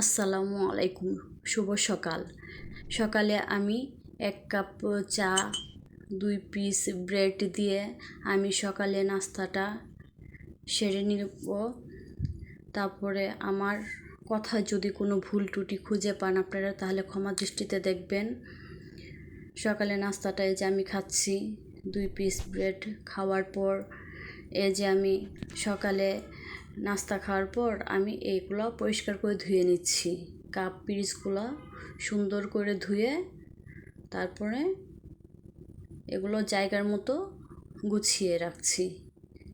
আসসালামু আলাইকুম, শুভ সকাল। সকালে আমি 1 কাপ চা 2 পিস ব্রেড দিয়ে আমি সকালে নাস্তাটা সেরে নিব। তারপরে আমার কথা যদি কোনো ভুল ত্রুটি খুঁজে পান আপনারা তাহলে ক্ষমা দৃষ্টিতে দেখবেন। সকালে নাস্তাটা এই যে আমি খাচ্ছি 2 পিস ব্রেড। খাওয়ার পর এই যে আমি সকালে নাস্তা খাওয়ার পর আমি এইগুলো পরিষ্কার করে ধুয়ে নিচ্ছি। কাপ পিরিচগুলো সুন্দর করে ধুয়ে তারপরে এগুলো জায়গার মতো গুছিয়ে রাখছি।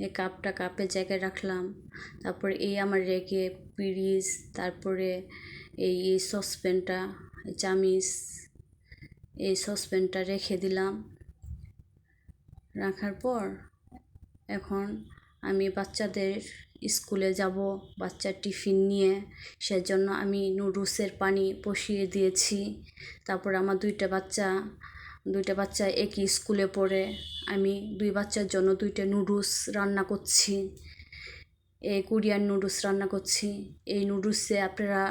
এই কাপটা কাপের জায়গায় রাখলাম। তারপরে এই আমার রেখে পিরিচ, তারপরে এই সসপ্যানটা, চামিচ, এই সসপ্যানটা রেখে দিলাম। রাখার পর এখন আমি বাচ্চাদের স্কুলে যাব, বাচ্চার টিফিন নিয়ে, সেজন্য আমি নুডলসের পানি বসিয়ে দিয়েছি। তারপর আমার দুইটা বাচ্চা একই স্কুলে পড়ে। আমি 2 বাচ্চার জন্য 2টা নুডলস রান্না করছি। এই কোরিয়ান নুডলস রান্না করছি। এই নুডলসে আপনারা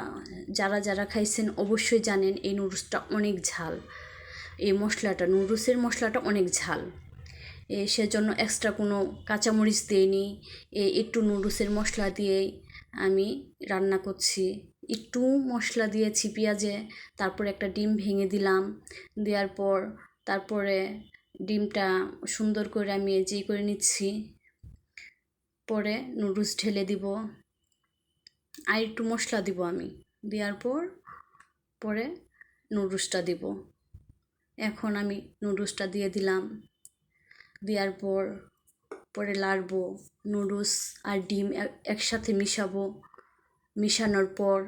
যারা খাইছেন অবশ্যই জানেন এই নুডলসটা অনেক ঝাল। এই নুডলসের মশলাটা অনেক ঝাল। সেজন্য এক্সট্রা কোনো কাঁচামরিচ দিইনি। একটু নুডলসের মশলা দিয়েই আমি রান্না করছি। একটু মশলা দিয়েছি পেঁয়াজে, তারপরে একটা ডিম ভেঙে দিলাম। দেওয়ার পর তারপরে ডিমটা সুন্দর করে আমি করে নিচ্ছি। পরে নুডলস ঢেলে দিব, আর একটু মশলা দিব আমি। দেওয়ার পর পরে নুডলসটা দিব। এখন আমি নুডলসটা দিয়ে দিলাম। দেওয়ার পর পরে লাড়বো। নুডলস আর ডিম একসাথে মিশাবো। মিশানোর পর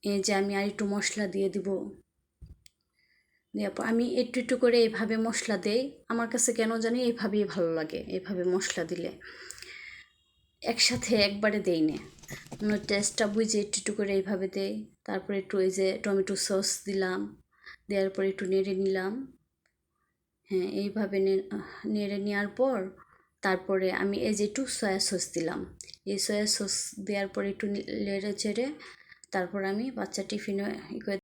এই যে আমি আর একটু মশলা দিয়ে দিব। দেওয়ার পর আমি একটু করে এইভাবে মশলা দেই। আমার কাছে কেন জানি এইভাবেই ভালো লাগে, এইভাবে মশলা দিলে। একসাথে একবারে দেই না, টেস্টটা বুঝে একটু করে এইভাবে দেই। তারপরে একটু এই যে টমেটো সস দিলাম। দেওয়ার পর একটু নেড়ে নিলাম। হ্যাঁ, এইভাবে নেড়ে নেওয়ার পর তারপরে আমি এই যে একটু সয়া সস দিলাম। এই সয়া সস দেওয়ার পর একটু নেড়ে চেড়ে তারপর আমি বাচ্চা টিফিনে